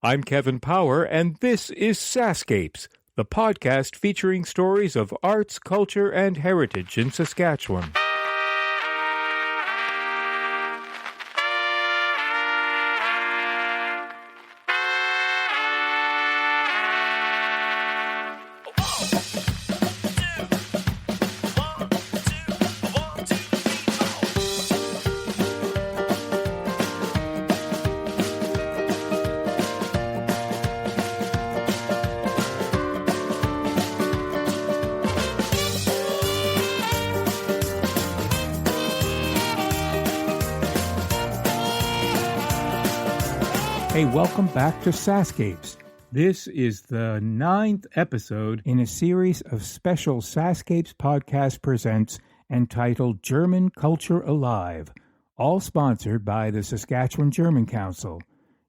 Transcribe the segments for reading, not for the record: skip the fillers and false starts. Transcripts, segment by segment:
I'm Kevin Power, and this is SaskScapes, the podcast featuring stories of arts, culture, and heritage in Saskatchewan. Hey, welcome back to SaskScapes. This is the 9th episode in a series of special SaskScapes podcast presents entitled German Culture Alive, all sponsored by the Saskatchewan German Council.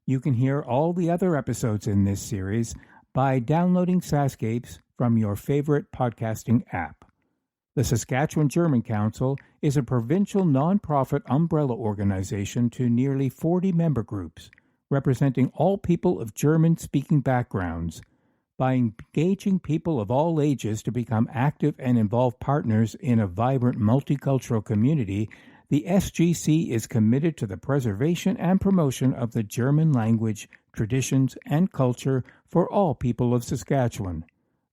You can hear all the other episodes in this series by downloading SaskScapes from your favorite podcasting app. The Saskatchewan German Council is a provincial nonprofit umbrella organization to nearly 40 member groups, representing all people of German-speaking backgrounds. By engaging people of all ages to become active and involved partners in a vibrant multicultural community, the SGC is committed to the preservation and promotion of the German language, traditions, and culture for all people of Saskatchewan.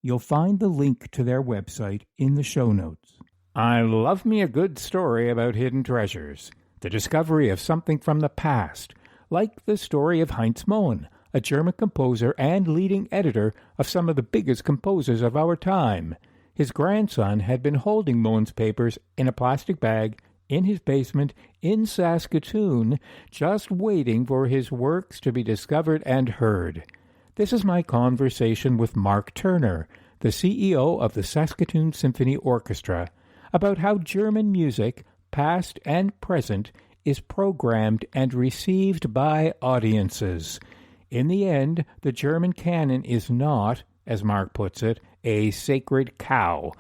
You'll find the link to their website in the show notes. I love me a good story about hidden treasures, the discovery of something from the past, like the story of Heinz Mohn, a German composer and leading editor of some of the biggest composers of our time. His grandson had been holding Mohn's papers in a plastic bag in his basement in Saskatoon, just waiting for his works to be discovered and heard. This is my conversation with Mark Turner, the CEO of the Saskatoon Symphony Orchestra, about how German music, past and present, is programmed and received by audiences. In the end, the German canon is not, as Mark puts it, a sacred cow.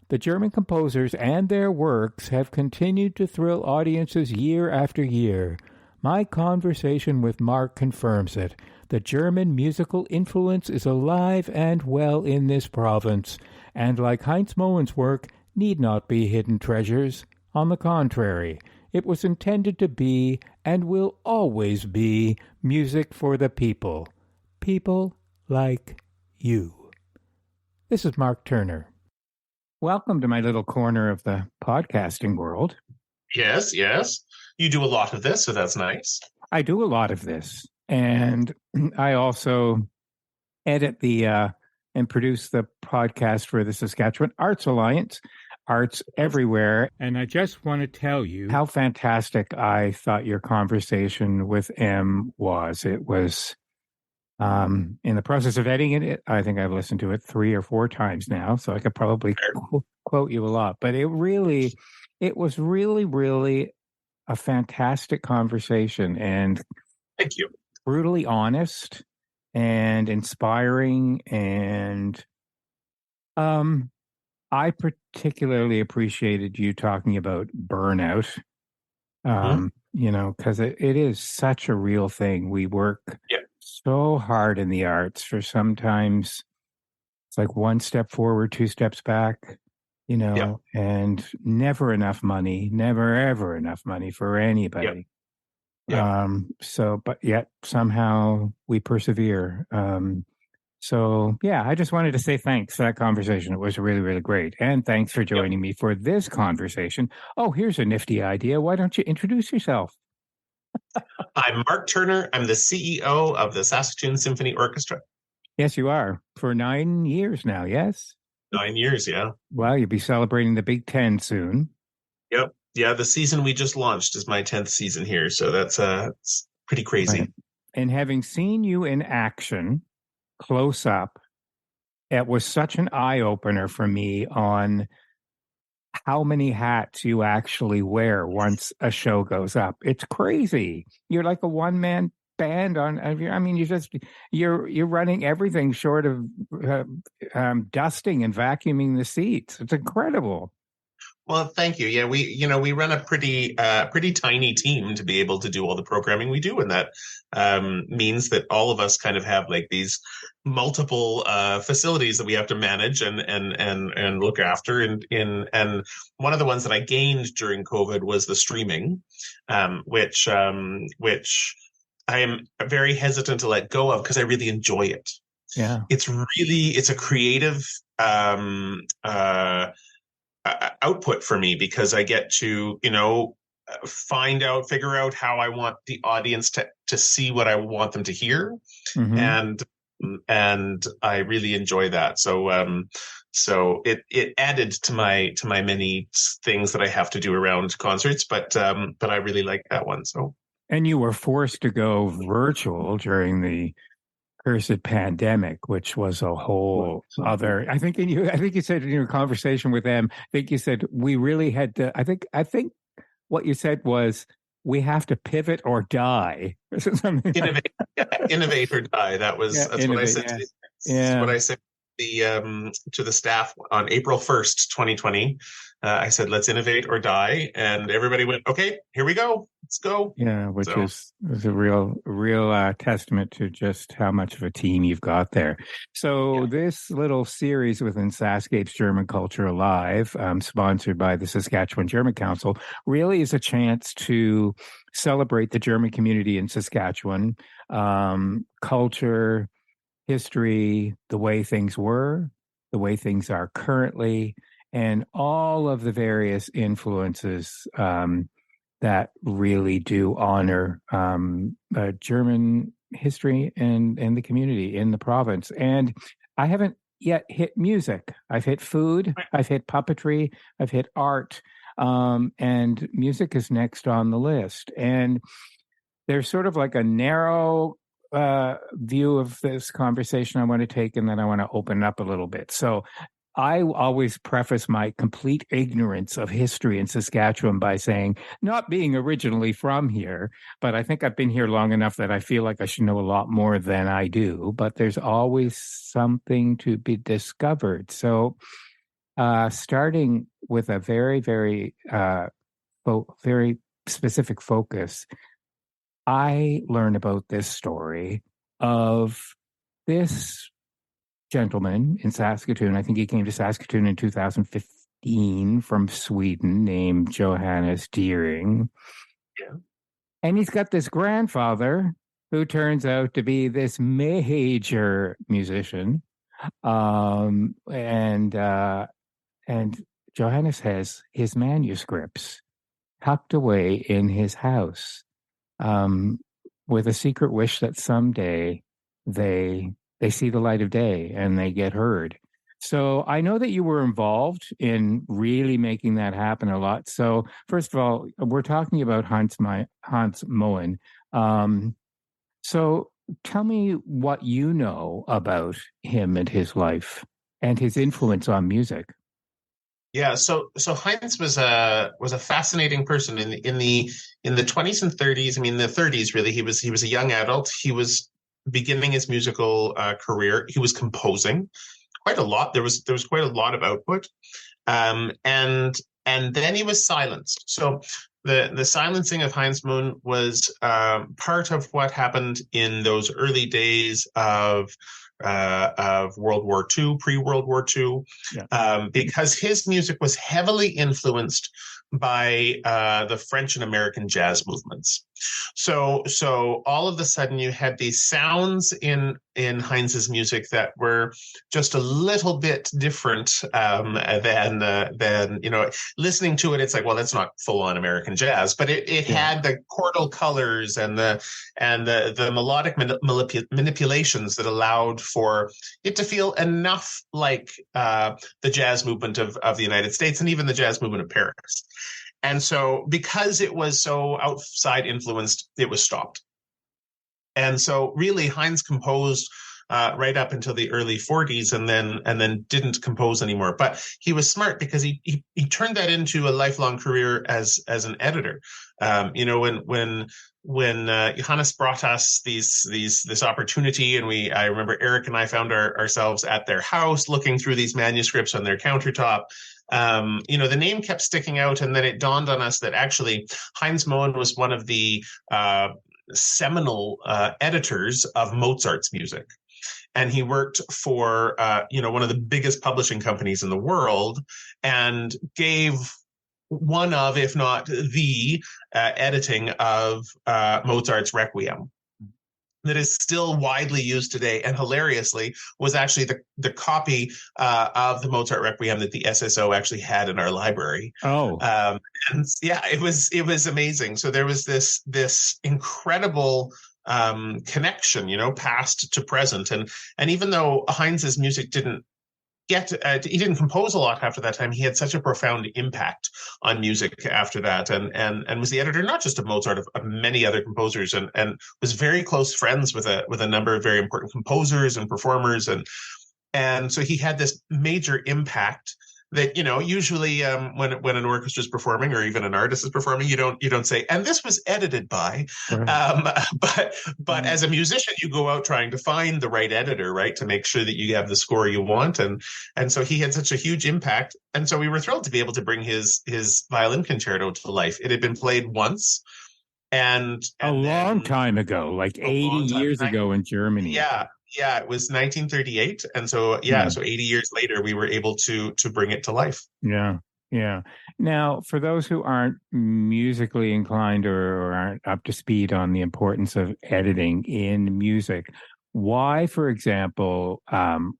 The German composers and their works have continued to thrill audiences year after year. My conversation with Mark confirms it. The German musical influence is alive and well in this province, and like Heinz Mohn's work, need not be hidden treasures. On the contrary, it was intended to be, and will always be, music for the people. People like you. This is Mark Turner. Welcome to my little corner of the podcasting world. Yes. You do a lot of this, so that's nice. I do a lot of this. And I also edit and produce the podcast for the Saskatchewan Arts Alliance. Arts everywhere. And I just want to tell you how fantastic I thought your conversation with M was. It was, in the process of editing it, I think I've listened to it 3 or 4 times now, so I could probably quote you a lot. But it was really a fantastic conversation, and thank you. Brutally honest and inspiring, and I particularly appreciated you talking about burnout, because it is such a real thing. We work so hard in the arts for sometimes it's like 1 step forward, 2 steps back, and never enough money, never ever enough money for anybody. But yet somehow we persevere. I just wanted to say thanks for that conversation. It was really, really great. And thanks for joining me for this conversation. Oh, here's a nifty idea. Why don't you introduce yourself? I'm Mark Turner. I'm the CEO of the Saskatoon Symphony Orchestra. Yes, you are. For 9 years now, yes? 9 years, yeah. Well, you'll be celebrating the Big 10 soon. Yep. Yeah, the season we just launched is my 10th season here. So that's it's pretty crazy. Right. And having seen you in action, close up, it was such an eye-opener for me on how many hats you actually wear once a show goes up. It's crazy. You're like a one-man band on. I mean, you're running everything short of dusting and vacuuming the seats. It's incredible. Well, thank you. Yeah, we run a pretty tiny team to be able to do all the programming we do, and that means that all of us kind of have like these multiple facilities that we have to manage and look after. And one of the ones that I gained during COVID was the streaming, which I am very hesitant to let go of because I really enjoy it. Yeah. It's a creative output for me because I get to, figure out how I want the audience to see what I want them to hear. Mm-hmm. And I really enjoy that. So it added to my many things that I have to do around concerts, but I really like that one. So. And you were forced to go virtual during the cursed pandemic, which was a whole other. I think you said in your conversation with them, I think you said we really had to. I think what you said was we have to pivot or die. Innovate or die. That's what I said. Yeah. What I said to the staff on April 1st, 2020. I said, let's innovate or die. And everybody went, okay, here we go. Let's go. Yeah, which is a real testament to just how much of a team you've got there. So this little series within SaskScapes German Culture Alive, sponsored by the Saskatchewan German Council, really is a chance to celebrate the German community in Saskatchewan, culture, history, the way things were, the way things are currently, and all of the various influences that really do honor German history and the community in the province. And I haven't yet hit music. I've hit food, I've hit puppetry, I've hit art, and music is next on the list. And there's sort of like a narrow view of this conversation I want to take, and then I want to open up a little bit. So I always preface my complete ignorance of history in Saskatchewan by saying, not being originally from here, but I think I've been here long enough that I feel like I should know a lot more than I do, but there's always something to be discovered. So starting with a very, very, very specific focus, I learned about this story of this gentleman in Saskatoon. I think he came to Saskatoon in 2015 from Sweden, named Johannes Deering. Yeah. And he's got this grandfather who turns out to be this major musician. And Johannes has his manuscripts tucked away in his house, with a secret wish that someday they see the light of day and they get heard. So I know that you were involved in really making that happen a lot. So first of all, we're talking about Hans Moen. So tell me what you know about him and his life and his influence on music. Yeah, so Heinz was a fascinating person in the 20s and 30s. I mean, the 30s really. He was a young adult. He was beginning his musical career. He was composing quite a lot. There was quite a lot of output, and then he was silenced. So the silencing of Heinz Moon was part of what happened in those early days of World War II, pre-World War II, because his music was heavily influenced by the French and American jazz movements. So all of a sudden you had these sounds in Heinz's music that were just a little bit different than listening to it. It's like, well, that's not full on American jazz, but it had the chordal colors and the melodic manipulations that allowed for it to feel enough like the jazz movement of the United States and even the jazz movement of Paris. And so because it was so outside influenced, it was stopped. And so really Heinz composed right up until the early 40s and then didn't compose anymore. But he was smart because he turned that into a lifelong career as an editor. When Johannes brought us this opportunity, and I remember Eric and I found ourselves at their house looking through these manuscripts on their countertop. The name kept sticking out, and then it dawned on us that actually Heinz Moen was one of the seminal editors of Mozart's music. And he worked for, one of the biggest publishing companies in the world, and gave one of, if not the, editing of Mozart's Requiem that is still widely used today, and hilariously was actually the copy of the Mozart Requiem that the SSO actually had in our library. Oh, and yeah, it was amazing. So there was this incredible connection, past to present, and even though Heinz's music didn't he didn't compose a lot after that time, he had such a profound impact on music after that, and was the editor not just of Mozart, of many other composers, and was very close friends with a number of very important composers and performers, and so he had this major impact that, usually when an orchestra is performing, or even an artist is performing, you don't say, and this was edited by, right. But as a musician, you go out trying to find the right editor, right, to make sure that you have the score you want, and so he had such a huge impact, and so we were thrilled to be able to bring his violin concerto to life. It had been played once, and a long time ago, like 80 years ago in Germany. Yeah, it was 1938, and so so 80 years later, we were able to bring it to life. Yeah. Now, for those who aren't musically inclined or aren't up to speed on the importance of editing in music, why, for example,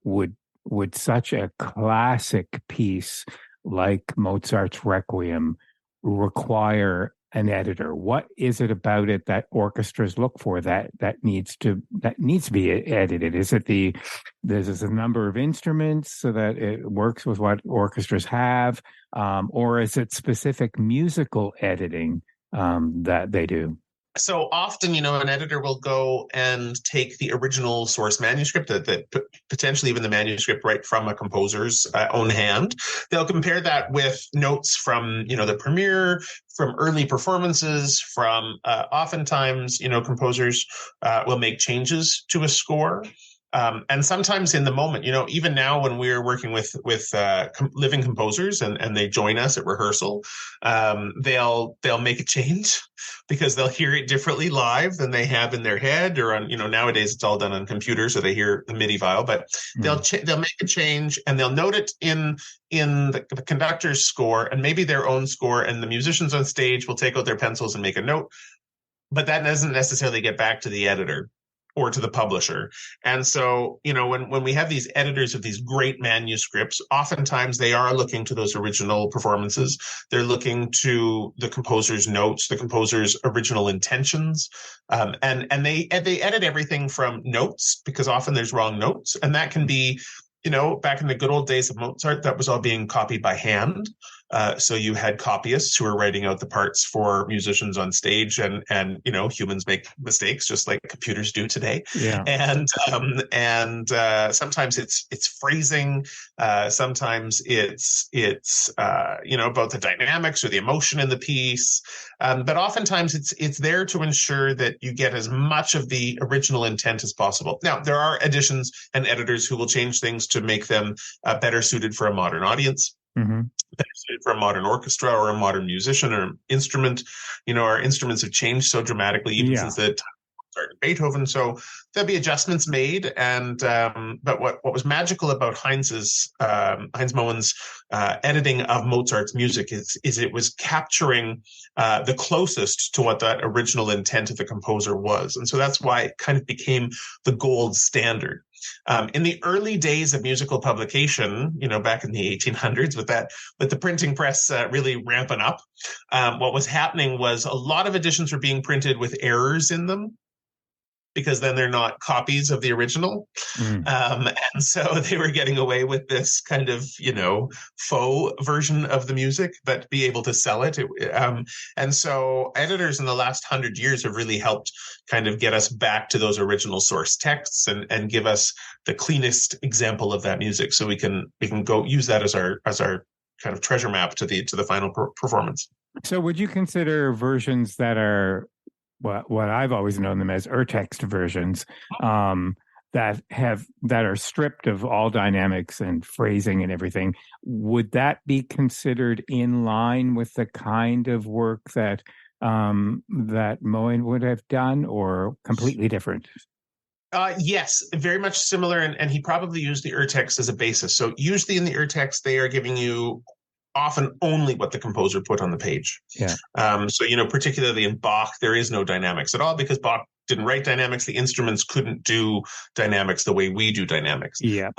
would such a classic piece like Mozart's Requiem require an editor? What is it about it that orchestras look for that needs to be edited? Is it there's a number of instruments so that it works with what orchestras have, or is it specific musical editing that they do? So often, an editor will go and take the original source manuscript, that potentially even the manuscript right from a composer's own hand. They'll compare that with notes from, the premiere, from early performances, from oftentimes, composers will make changes to a score. And sometimes in the moment, even now when we're working with living composers and they join us at rehearsal, they'll make a change because they'll hear it differently live than they have in their head, or on, nowadays it's all done on computer, so they hear the MIDI file, but they'll make a change and they'll note it in the conductor's score and maybe their own score, and the musicians on stage will take out their pencils and make a note, but that doesn't necessarily get back to the editor or to the publisher. And so, when we have these editors of these great manuscripts, oftentimes they are looking to those original performances. They're looking to the composer's notes, the composer's original intentions. And they edit everything from notes, because often there's wrong notes. And that can be, back in the good old days of Mozart, that was all being copied by hand. So you had copyists who were writing out the parts for musicians on stage, and humans make mistakes just like computers do today. Yeah. And sometimes it's phrasing, sometimes it's about the dynamics or the emotion in the piece, but oftentimes it's there to ensure that you get as much of the original intent as possible. Now, there are additions and editors who will change things to make them better suited for a modern audience. Mm-hmm. Better suited for a modern orchestra or a modern musician or instrument. Our instruments have changed so dramatically even since the time of Mozart and Beethoven. So there'll be adjustments made. And but what was magical about Heinz Moen's editing of Mozart's music is it was capturing the closest to what that original intent of the composer was. And so that's why it kind of became the gold standard. In the early days of musical publication, back in the 1800s, with the printing press really ramping up, what was happening was a lot of editions were being printed with errors in them, because then they're not copies of the original. And so they were getting away with this kind of, faux version of the music, but be able to sell it. And so editors in the last 100 years have really helped kind of get us back to those original source texts and give us the cleanest example of that music. So we can go use that as our kind of treasure map to the final performance. So would you consider versions that are what I've always known them as urtext versions, that are stripped of all dynamics and phrasing and everything. Would that be considered in line with the kind of work that that Moen would have done, or completely different? Yes, very much similar, and he probably used the text as a basis. So usually in the text, they are giving you often only what the composer put on the page. Yeah. So, particularly in Bach, there is no dynamics at all because Bach didn't write dynamics. The instruments couldn't do dynamics the way we do dynamics. Yeah.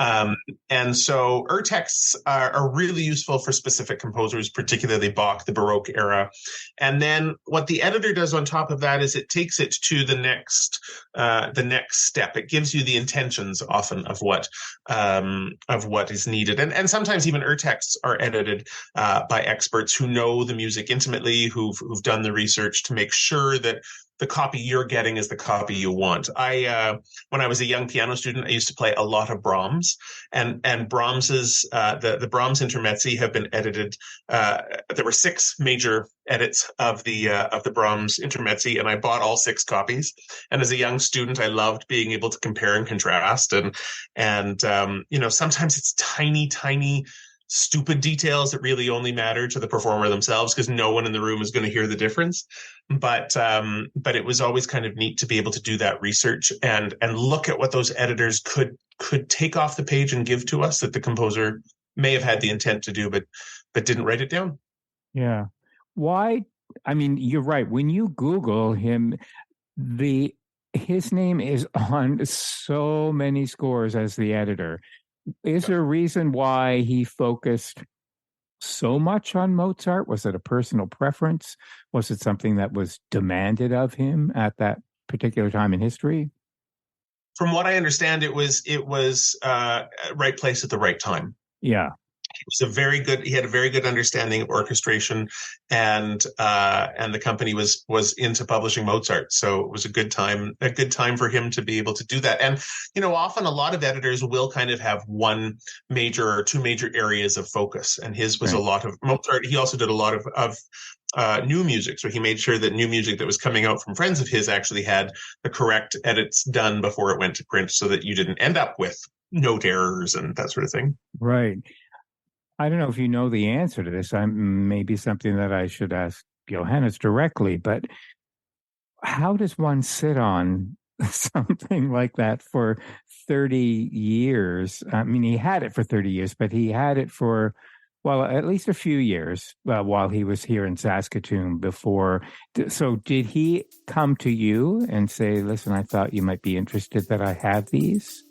And so texts are really useful for specific composers, particularly Bach, the Baroque era. And then what the editor does on top of that is it takes it to the next step. It gives you the intentions often of what is needed. And sometimes even texts are edited by experts who know the music intimately, who've done the research to make sure that the copy you're getting is the copy you want. When I was a young piano student, I used to play a lot of Brahms, and Brahms's the Brahms intermezzi have been edited. There were 6 major edits of the Brahms intermezzi, and I bought all 6 copies. And as a young student, I loved being able to compare and contrast. And sometimes it's tiny stupid details that really only matter to the performer themselves because no one in the room is going to hear the difference. But it was always kind of neat to be able to do that research and look at what those editors could take off the page and give to us that the composer may have had the intent to do, but didn't write it down. Yeah. Why? I mean, you're right. When you Google him, his name is on so many scores as the editor. Is there a reason why he focused so much on Mozart? Was it a personal preference? Was it something that was demanded of him at that particular time in history? From what I understand, it was right place at the right time. Yeah. He had a very good understanding of orchestration, and the company was into publishing Mozart. So it was a good time for him to be able to do that. And, often a lot of editors will kind of have one major or 2 major areas of focus. And his was a lot of Mozart. He also did a lot of new music. So he made sure that new music that was coming out from friends of his actually had the correct edits done before it went to print so that you didn't end up with note errors and that sort of thing. Right. I don't know if you know the answer to this. Maybe something that I should ask Johannes directly, but how does one sit on something like that for 30 years? I mean, he had it for 30 years, but he had it for, well, at least a few years while he was here in Saskatoon before. So did he come to you and say, listen, I thought you might be interested that I have these?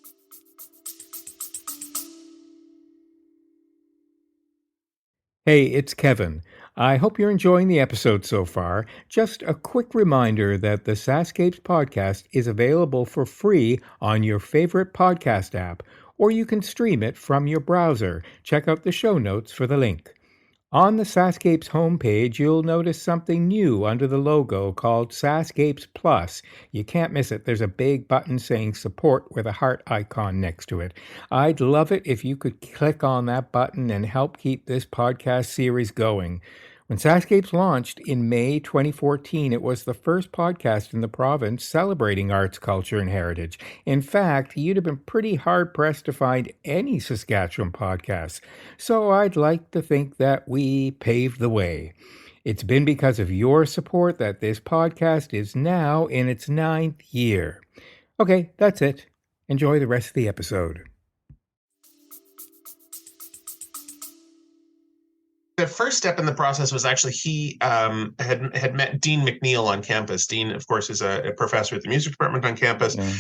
Hey, it's Kevin. I hope you're enjoying the episode so far. Just a quick reminder that the SaskScapes podcast is available for free on your favorite podcast app, or you can stream it from your browser. Check out the show notes for the link. On the SaskScapes homepage, you'll notice something new under the logo called SaskScapes Plus. You can't miss it. There's a big button saying support with a heart icon next to it. I'd love it if you could click on that button and help keep this podcast series going. When SaskScapes launched in May 2014, it was the first podcast in the province celebrating arts, culture, and heritage. In fact, you'd have been pretty hard-pressed to find any Saskatchewan podcasts. So I'd like to think that we paved the way. It's been because of your support that this podcast is now in its 9th year. Okay, that's it. Enjoy the rest of the episode. The first step in the process was actually he had met Dean McNeil on campus. Dean, of course, is a professor at the music department on campus. Yeah.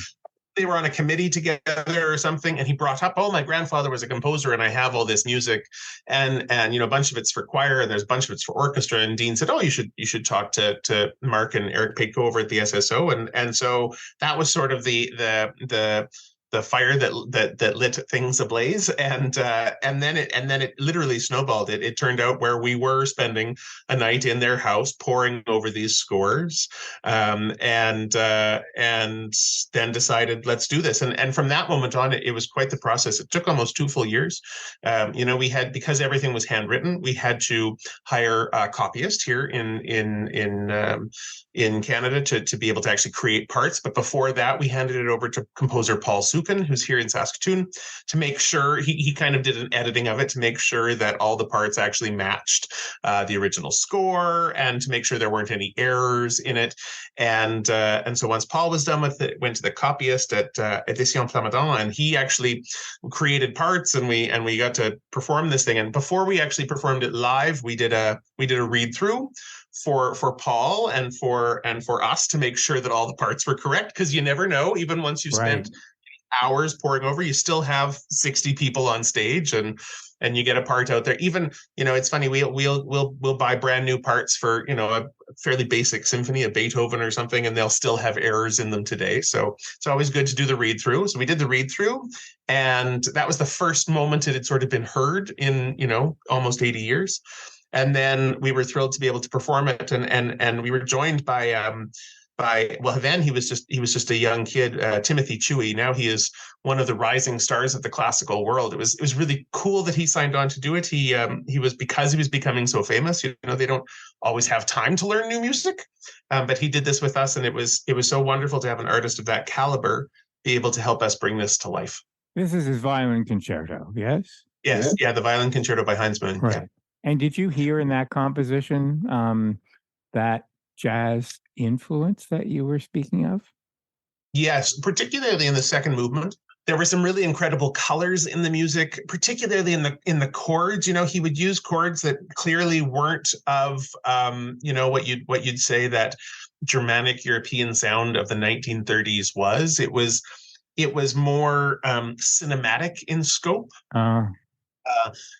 They were on a committee together or something, and he brought up, "Oh, my grandfather was a composer, and I have all this music, and a bunch of it's for choir, and there's a bunch of it's for orchestra." And Dean said, "Oh, you should talk to Mark and Eric Patko over at the SSO." And so that was sort of the fire that lit things ablaze, and then it literally snowballed. It turned out where we were spending a night in their house poring over these scores, and then decided, let's do this. And from that moment on, it was quite the process. It took almost 2 full years. We had, because everything was handwritten, we had to hire a copyist here in Canada to be able to actually create parts. But before that, we handed it over to composer Paul Su, Sukin, who's here in Saskatoon, to make sure he kind of did an editing of it to make sure that all the parts actually matched the original score, and to make sure there weren't any errors in it. And so once Paul was done with it, went to the copyist at Edition Plamadan, and he actually created parts, and we got to perform this thing. And before we actually performed it live, we did a read through for Paul and for us to make sure that all the parts were correct, because you never know, even once you've spent hours pouring over, you still have 60 people on stage, and you get a part out there. Even, it's funny, we'll buy brand new parts for, a fairly basic symphony, a Beethoven or something, and they'll still have errors in them today. So it's always good to do the read through. So we did the read through, and that was the first moment it had sort of been heard in, almost 80 years. And then we were thrilled to be able to perform it, and we were joined by well, then he was just a young kid, Timothy Chewy. Now he is one of the rising stars of the classical world. It was really cool that he signed on to do it. He was, because he was becoming so famous. They don't always have time to learn new music, but he did this with us, and it was so wonderful to have an artist of that caliber be able to help us bring this to life. This is his violin concerto, yes? Yes, yeah, the violin concerto by Heinz Moon. Right. Yeah. And did you hear in that composition that jazz influence that you were speaking of? Yes, particularly in the second movement. There were some really incredible colors in the music, particularly in the chords. He would use chords that clearly weren't of what you'd say that Germanic European sound of the 1930s was. It was more cinematic in scope.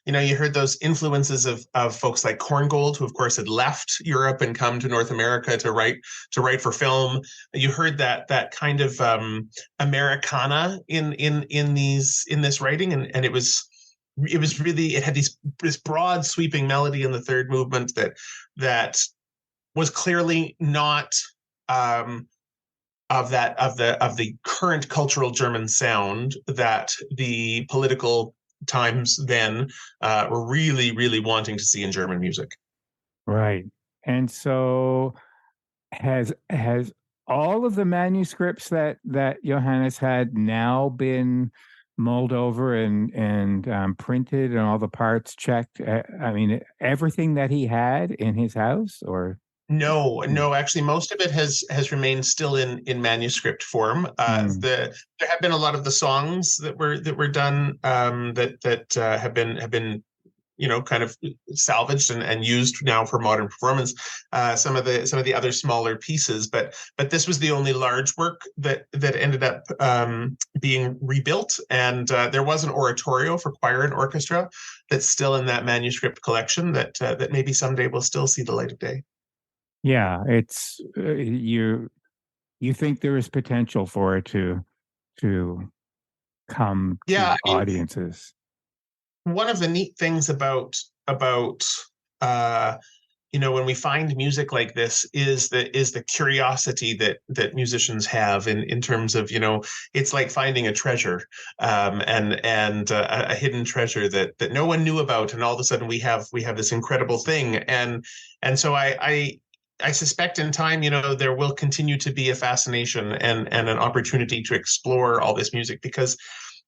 You heard those influences of folks like Korngold, who of course had left Europe and come to North America to write for film. You heard that kind of Americana in this writing, and it was really, it had this broad sweeping melody in the third movement that was clearly not of the current cultural German sound that the political times then were really, really wanting to see in German music. Right. And so has all of the manuscripts that Johannes had now been mulled over and printed, and all the parts checked? I mean, everything that he had in his house? Or No, actually, most of it has remained still in manuscript form. There have been a lot of the songs that were done that have been kind of salvaged and used now for modern performance. Some of the other smaller pieces, but this was the only large work that ended up being rebuilt. And there was an oratorio for choir and orchestra that's still in that manuscript collection that maybe someday will still see the light of day. Yeah, it's you think there is potential for it to come to audiences. One of the neat things about when we find music like this is the curiosity that musicians have in terms of, it's like finding a treasure, and a hidden treasure that no one knew about, and all of a sudden we have this incredible thing, and so I suspect in time, there will continue to be a fascination and an opportunity to explore all this music, because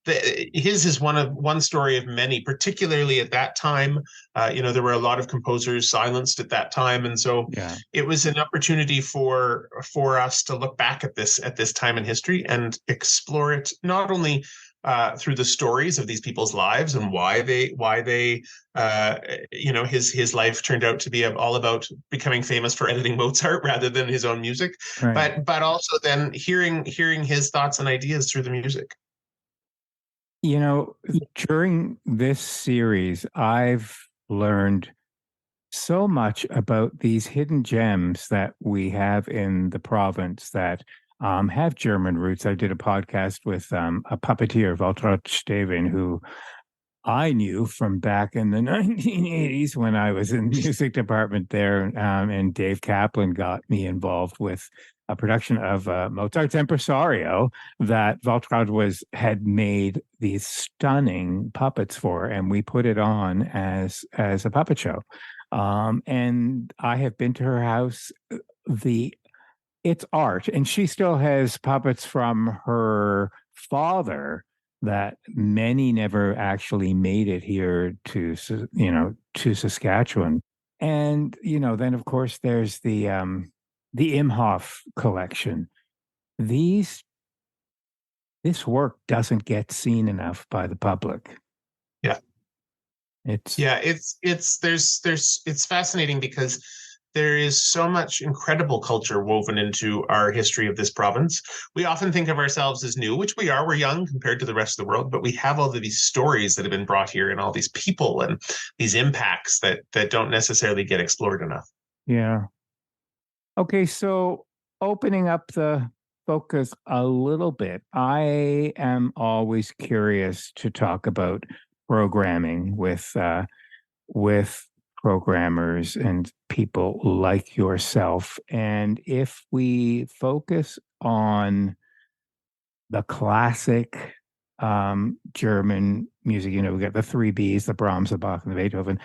his is one story of many, particularly at that time. There were a lot of composers silenced at that time, and so it was an opportunity for us to look back at this time in history and explore it, not only through the stories of these people's lives and why they his life turned out to be all about becoming famous for editing Mozart rather than his own music, but also then hearing his thoughts and ideas through the music. During this series, I've learned so much about these hidden gems that we have in the province that have German roots. I did a podcast with a puppeteer, Waltraud Steven, who I knew from back in the 1980s when I was in the music department there, and Dave Kaplan got me involved with a production of Mozart's Impresario that Waltraud had made these stunning puppets for, and we put it on as a puppet show. And I have been to her house. It's art, and she still has puppets from her father that many never actually made it here to, to Saskatchewan. And, then of course there's the Imhoff collection. These This work doesn't get seen enough by the public. Yeah. It's It's fascinating because there is so much incredible culture woven into our history of this province. We often think of ourselves as new, which we are. We're young compared to the rest of the world, but we have all of these stories that have been brought here and all these people and these impacts that don't necessarily get explored enough. Yeah. Okay, so opening up the focus a little bit, I am always curious to talk about programming with programmers and people like yourself. And if we focus on the classic German music, we got the three Bs, the Brahms, the Bach, and the Beethoven.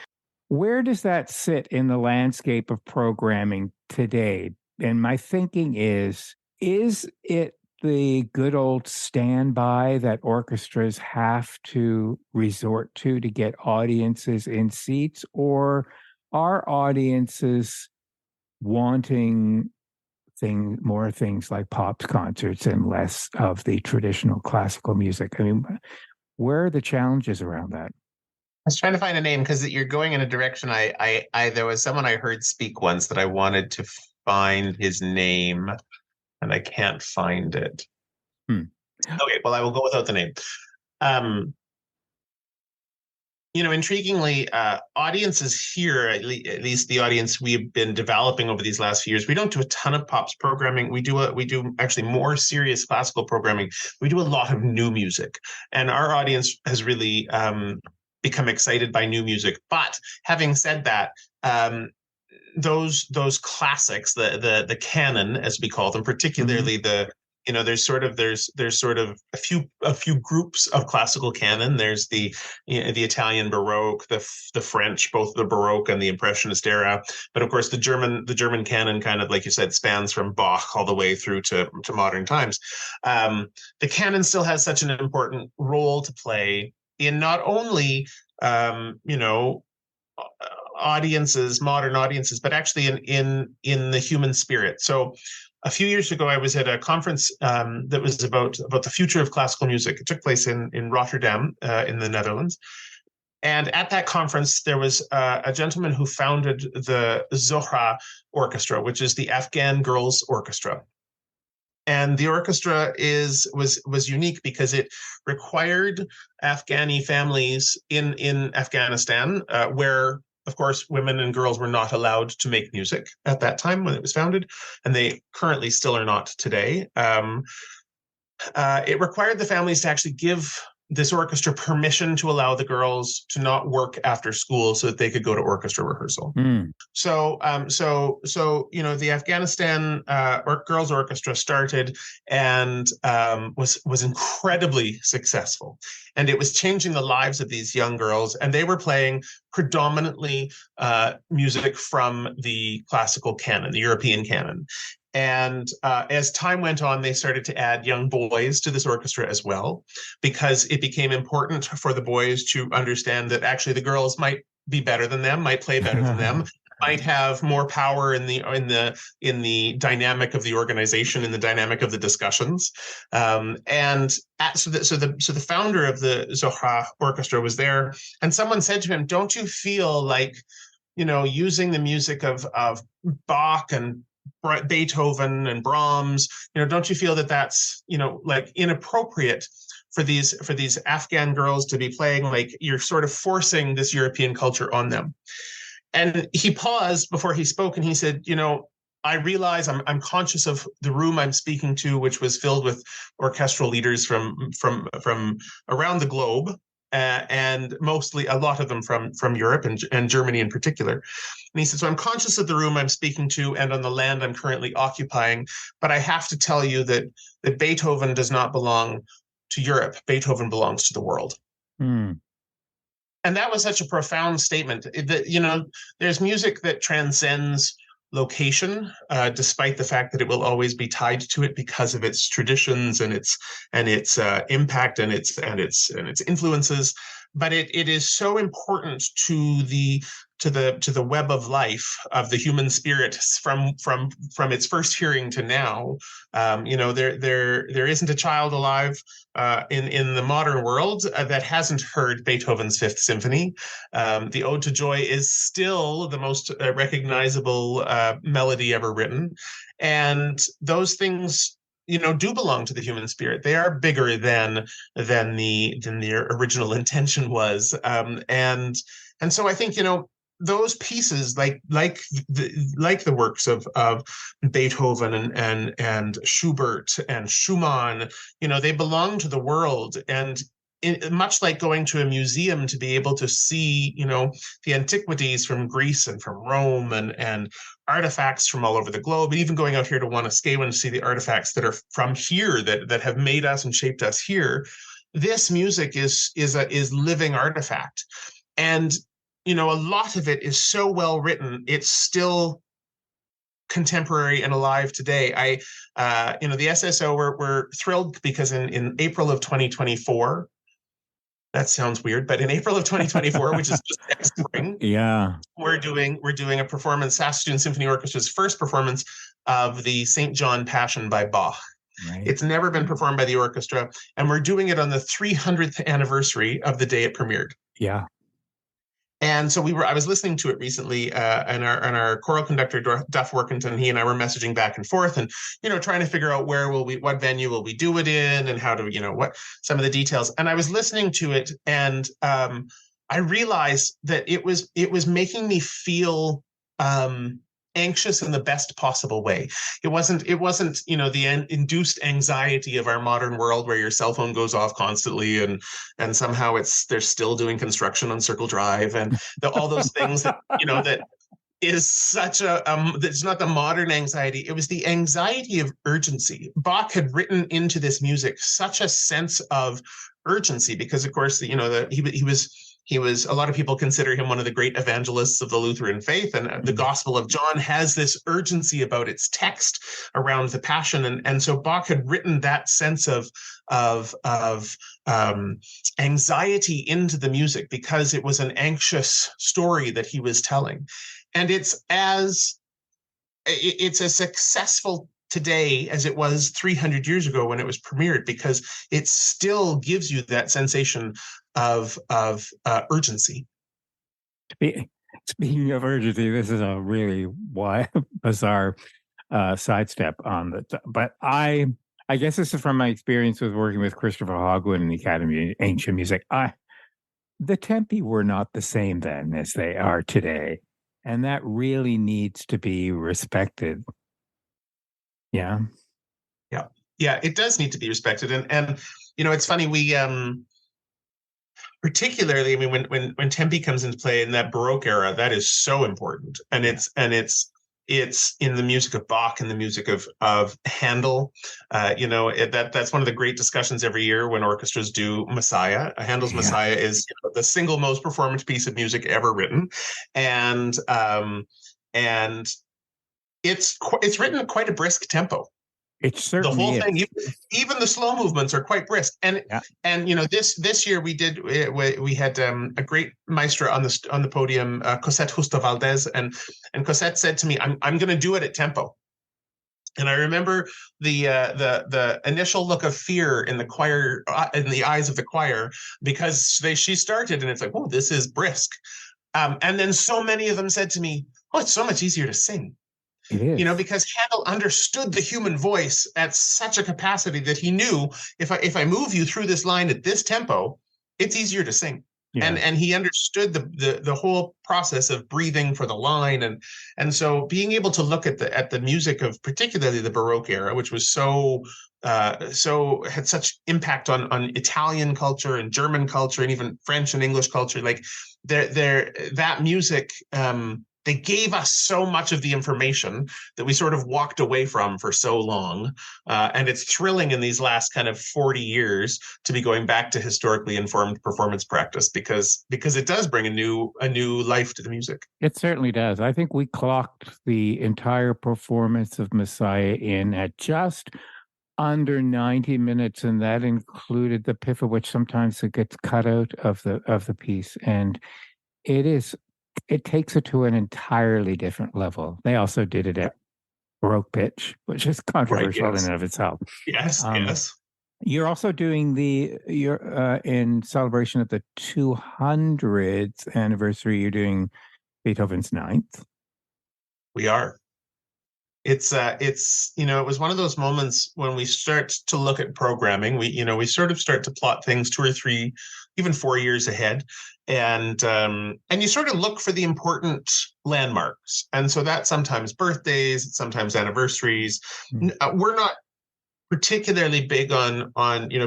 Where does that sit in the landscape of programming today? And my thinking is it the good old standby that orchestras have to resort to get audiences in seats, or are audiences wanting more things like pop concerts and less of the traditional classical music? I mean, where are the challenges around that? I was trying to find a name because you're going in a direction. There was someone I heard speak once that I wanted to find his name, and I can't find it. Okay, well, I will go without the name. Intriguingly, audiences here, at least the audience we've been developing over these last few years, we don't do a ton of pops programming. We do actually more serious classical programming. We do a lot of new music, and our audience has really become excited by new music. But having said that, those classics, the canon, as we call them, particularly there's sort of a few groups of classical canon. There's the Italian Baroque, the French, both the Baroque and the Impressionist era. But of course, the German canon, kind of like you said, spans from Bach all the way through to modern times. The canon still has such an important role to play in not only modern audiences, but actually in the human spirit. So a few years ago, I was at a conference that was about the future of classical music. It took place in Rotterdam, in the Netherlands. And at that conference, there was a gentleman who founded the Zohra Orchestra, which is the Afghan Girls Orchestra. And the orchestra was unique because it required Afghani families in Afghanistan, where, of course, women and girls were not allowed to make music at that time when it was founded, and they currently still are not today. It required the families to actually give this orchestra permission to allow the girls to not work after school so that they could go to orchestra rehearsal. So the Afghanistan Girls Orchestra started and was incredibly successful, and it was changing the lives of these young girls. And they were playing predominantly music from the classical canon, the European canon. And as time went on, they started to add young boys to this orchestra as well, because it became important for the boys to understand that actually the girls might be better than them, might play better than them, might have more power in the dynamic of the organization, in the dynamic of the discussions. So the founder of the Zohra Orchestra was there, and someone said to him, "Don't you feel like, using the music of Bach and Beethoven and Brahms, don't you feel that that's, like inappropriate for these Afghan girls to be playing? Like, you're sort of forcing this European culture on them." And he paused before he spoke, and he said, "I realize I'm conscious of the room I'm speaking to, which was filled with orchestral leaders from around the globe, and mostly a lot of them from Europe and Germany in particular." And he said, "So I'm conscious of the room I'm speaking to and on the land I'm currently occupying, but I have to tell you that Beethoven does not belong to Europe. Beethoven belongs to the world." And that was such a profound statement that, there's music that transcends location, despite the fact that it will always be tied to it because of its traditions and its impact and its influences. But it is so important to the web of life of the human spirit from its first hearing to now. There isn't a child alive in the modern world that hasn't heard Beethoven's Fifth Symphony. The Ode to Joy is still the most recognizable melody ever written, and those things do belong to the human spirit. They are bigger than the original intention was, and so I think those pieces, like the works of Beethoven and Schubert and Schumann, they belong to the world. And much like going to a museum to be able to see, the antiquities from Greece and from Rome and artifacts from all over the globe, and even going out here to Wanaskewin to see the artifacts that are from here that have made us and shaped us here. This music is living artifact. And a lot of it is so well written, it's still contemporary and alive today. The SSO were thrilled because in April of 2024, that sounds weird, but in April of 2024, which is just next spring, we're doing a performance, Saskatoon Symphony Orchestra's first performance of the St. John Passion by Bach. Right. It's never been performed by the orchestra, and we're doing it on the 300th anniversary of the day it premiered. Yeah. And so I was listening to it recently, and our choral conductor, Duff Workington, he and I were messaging back and forth and, trying to figure out what venue will we do it in and how to, what some of the details. And I was listening to it, and I realized that it was making me feel anxious in the best possible way. It wasn't, the induced anxiety of our modern world where your cell phone goes off constantly and somehow they're still doing construction on Circle Drive and all those things that, that is such it's not the modern anxiety. It was the anxiety of urgency. Bach had written into this music such a sense of urgency because, of course, he was, a lot of people consider him one of the great evangelists of the Lutheran faith, and the Gospel of John has this urgency about its text around the Passion, and so Bach had written that sense of anxiety into the music because it was an anxious story that he was telling, and it's as successful today as it was 300 years ago when it was premiered because it still gives you that sensation of urgency. Speaking of urgency, this is a really bizarre sidestep on the. But I guess this is from my experience with working with Christopher Hogwood in the Academy of Ancient Music. The tempi were not the same then as they are today, and that really needs to be respected. Yeah. It does need to be respected, and it's funny we. Particularly, I mean, when tempi comes into play in that Baroque era, that is so important, and it's in the music of Bach and the music of Handel. That's one of the great discussions every year when orchestras do Messiah. Handel's Messiah is the single most performance piece of music ever written, and it's written at quite a brisk tempo. It certainly the whole is. thing, even the slow movements are quite brisk. And this year we had a great maestro on the podium, Cosette Justo Valdez, and Cosette said to me, "I'm going to do it at tempo." And I remember the initial look of fear in the choir, in the eyes of the choir, because she started and it's like, "Oh, this is brisk," and then so many of them said to me, "Oh, it's so much easier to sing." It is. Because Handel understood the human voice at such a capacity that he knew if I move you through this line at this tempo, it's easier to sing. Yeah. And he understood the whole process of breathing for the line, and so being able to look at the music of particularly the Baroque era, which was so had such impact on Italian culture and German culture and even French and English culture, like that music. they gave us so much of the information that we sort of walked away from for so long. And it's thrilling in these last kind of 40 years to be going back to historically informed performance practice because it does bring a new life to the music. It certainly does. I think we clocked the entire performance of Messiah in at just under 90 minutes, and that included the piffa, which sometimes it gets cut out of the piece. And it takes it to an entirely different level. They also did it at Baroque pitch, which is controversial in and of itself. Yes, yes. You're also doing you're in celebration of the 200th anniversary, you're doing Beethoven's Ninth. We are. It's it was one of those moments when we start to look at programming. We sort of start to plot things 2 or 3, even 4 years ahead, and you sort of look for the important landmarks. And so that's sometimes birthdays, sometimes anniversaries. We're not particularly big on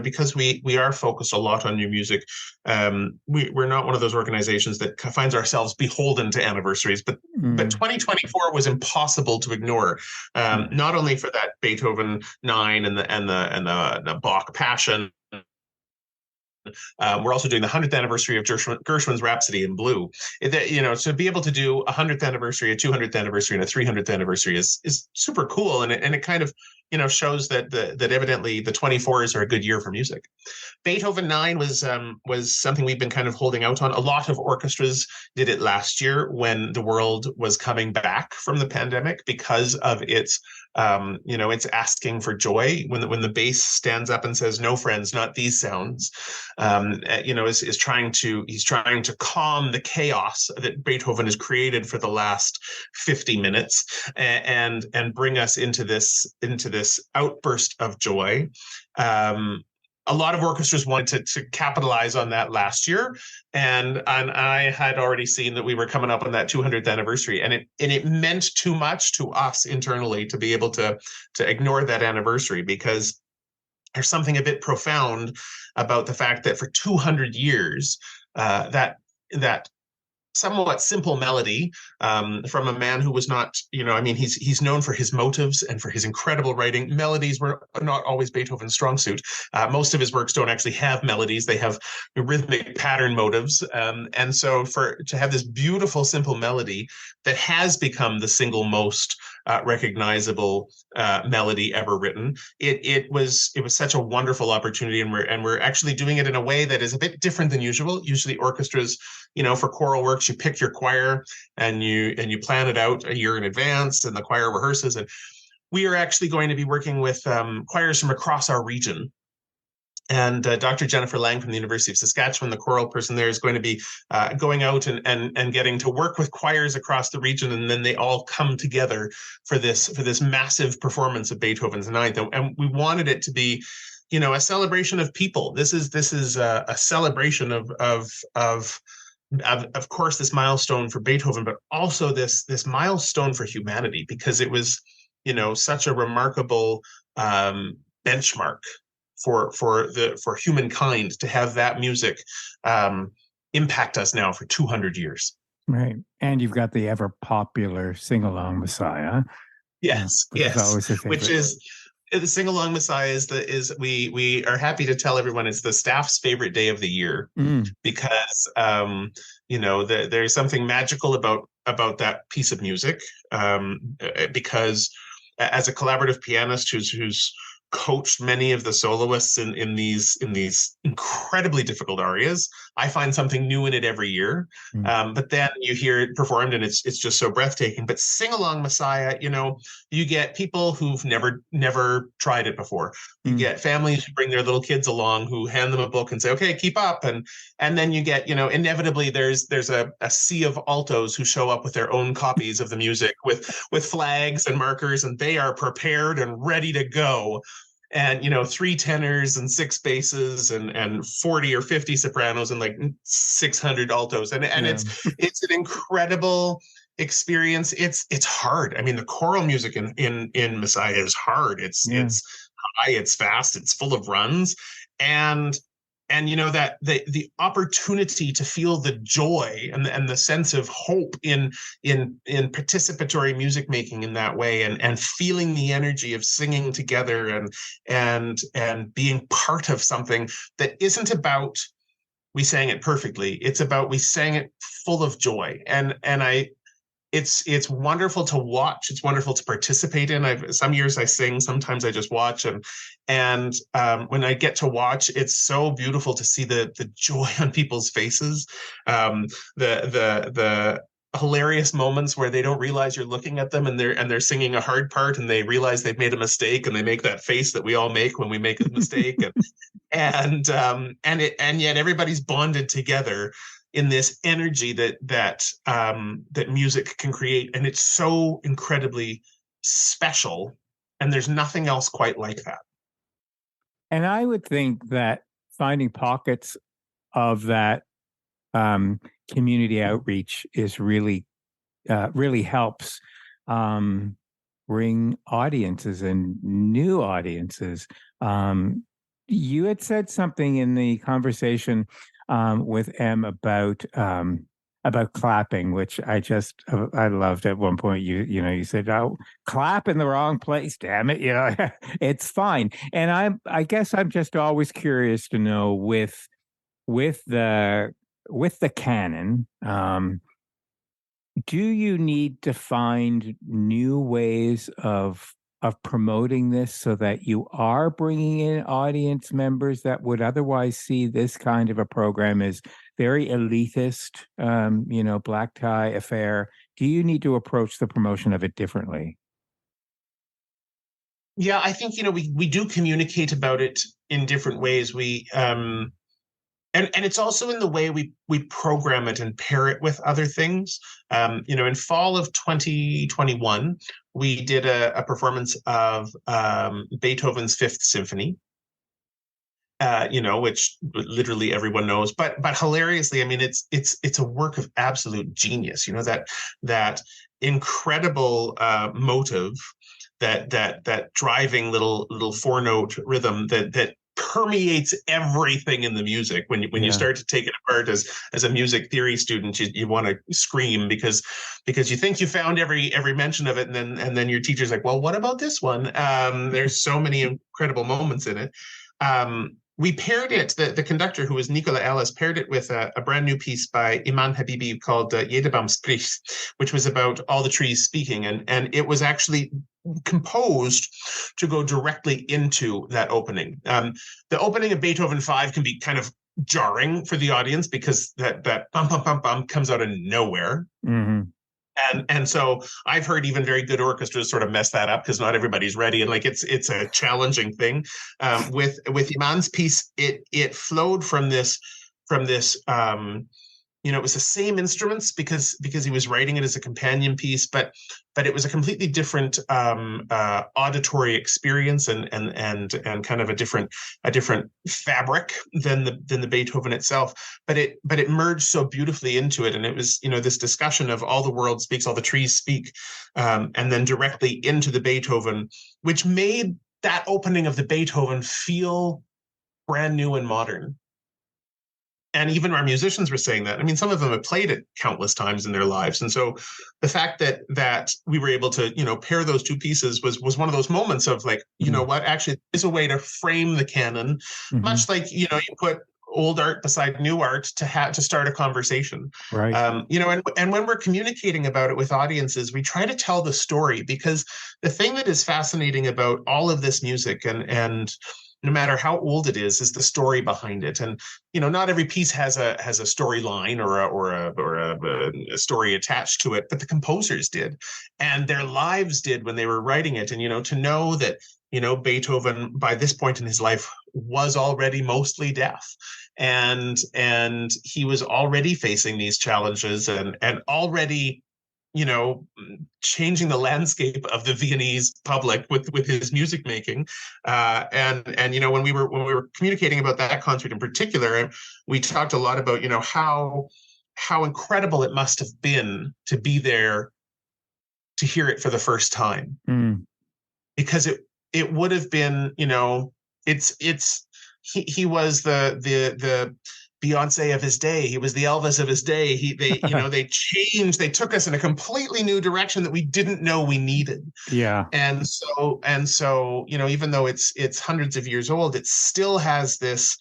because we are focused a lot on new music. We're not one of those organizations that finds ourselves beholden to anniversaries, but 2024 was impossible to ignore. Not only for that Beethoven 9 and the Bach Passion. We're also doing the 100th anniversary of Gershwin's Rhapsody in Blue. To be able to do a 100th anniversary, a 200th anniversary, and a 300th anniversary is super cool, and it kind of shows that evidently the 24s are a good year for music. Beethoven 9 was something we've been kind of holding out on. A lot of orchestras did it last year when the world was coming back from the pandemic because of its asking for joy. When the bass stands up and says, "No, friends, not these sounds," is trying to calm the chaos that Beethoven has created for the last 50 minutes and bring us into this outburst of joy. A lot of orchestras wanted to capitalize on that last year, and I had already seen that we were coming up on that 200th anniversary, and it meant too much to us internally to be able to ignore that anniversary, because there's something a bit profound about the fact that for 200 years, that somewhat simple melody from a man who was not, he's known for his motives and for his incredible writing. Melodies were not always Beethoven's strong suit. Most of his works don't actually have melodies. They have rhythmic pattern motives. And so to have this beautiful, simple melody that has become the single most recognizable melody ever written, it was such a wonderful opportunity. And we're actually doing it in a way that is a bit different than usual. Usually orchestras, for choral works, you pick your choir and you plan it out a year in advance, and the choir rehearses. And we are actually going to be working with choirs from across our region. And Dr. Jennifer Lang from the University of Saskatchewan, the choral person there, is going to be going out and getting to work with choirs across the region, and then they all come together for this massive performance of Beethoven's Ninth. And we wanted it to be, a celebration of people. This is a celebration of course, this milestone for Beethoven, but also this milestone for humanity, because it was, such a remarkable benchmark for humankind to have that music impact us now for 200 years. Right. And you've got the ever popular Sing-Along Messiah. Yes. Which is the Sing-Along Messiah is we are happy to tell everyone it's the staff's favorite day of the year, because there's something magical about that piece of music, because as a collaborative pianist who's coached many of the soloists in these incredibly difficult arias, I find something new in it every year. But then you hear it performed and it's just so breathtaking. But Sing-Along Messiah, you get people who've never tried it before. You get families who bring their little kids along, who hand them a book and say, "Okay, keep up." And then you get, inevitably there's a sea of altos who show up with their own copies of the music with flags and markers, and they are prepared and ready to go. And 3 tenors and 6 basses and 40 or 50 sopranos and like 600 altos, and it's an incredible experience. It's hard. I mean, the choral music in Messiah is hard. It's high, it's fast, it's full of runs, and and that the opportunity to feel the joy and the sense of hope in participatory music making in that way, and feeling the energy of singing together, and being part of something that isn't about we sang it perfectly. It's about we sang it full of joy. It's wonderful to watch. It's wonderful to participate in. Some years I sing, sometimes I just watch, and when I get to watch, it's so beautiful to see the joy on people's faces, the hilarious moments where they don't realize you're looking at them, and they're singing a hard part, and they realize they've made a mistake, and they make that face that we all make when we make a mistake, and yet everybody's bonded together in this energy that music can create, and it's so incredibly special, and there's nothing else quite like that. And I would think that finding pockets of that community outreach is really helps bring audiences and new audiences. You had said something in the conversation with Em about clapping, which I loved. At one point, you said, "Oh, clap in the wrong place, damn it!" It's fine. And I guess I'm just always curious to know with the canon. Do you need to find new ways of promoting this so that you are bringing in audience members that would otherwise see this kind of a program as very elitist, black tie affair? Do you need to approach the promotion of it differently? Yeah, I think we do communicate about it in different ways. And it's also in the way we program it and pair it with other things. In fall of 2021, we did a performance of Beethoven's Fifth Symphony, which literally everyone knows. But hilariously, I mean, it's a work of absolute genius. That incredible motive, that driving little four-note rhythm that permeates everything in the music. When you start to take it apart as a music theory student, you want to scream because you think you found every mention of it, and then your teacher's like, well, what about this one? There's so many incredible moments in it. We paired it, the conductor, who was Nicola Ellis, paired it with a brand new piece by Iman Habibi called Jede Baum spricht, which was about all the trees speaking. And it was actually composed to go directly into that opening. The opening of Beethoven 5 can be kind of jarring for the audience because that bum, bum, bum, bum comes out of nowhere. Mm-hmm. And so I've heard even very good orchestras sort of mess that up because not everybody's ready, and like it's a challenging thing. With Iman's piece, it flowed from this it was the same instruments because he was writing it as a companion piece, but it was a completely different auditory experience and kind of a different fabric than the Beethoven itself. But it merged so beautifully into it, and it was this discussion of all the world speaks, all the trees speak, and then directly into the Beethoven, which made that opening of the Beethoven feel brand new and modern. And even our musicians were saying that. I mean, some of them have played it countless times in their lives. And so the fact that we were able to, pair those two pieces was one of those moments of like, what, actually is a way to frame the canon, much like, you put old art beside new art to start a conversation. Right. And when we're communicating about it with audiences, we try to tell the story, because the thing that is fascinating about all of this music and no matter how old it is the story behind it. And not every piece has a storyline or a story attached to it, but the composers did, and their lives did when they were writing it. And to know that Beethoven by this point in his life was already mostly deaf, and he was already facing these challenges and already changing the landscape of the Viennese public with his music making, and when we were communicating about that concert in particular, we talked a lot about how incredible it must have been to be there to hear it for the first time, because it would have been it's he was the Beyonce of his day. He was the Elvis of his day. They took us in a completely new direction that we didn't know we needed. Yeah. And so, even though it's hundreds of years old, it still has this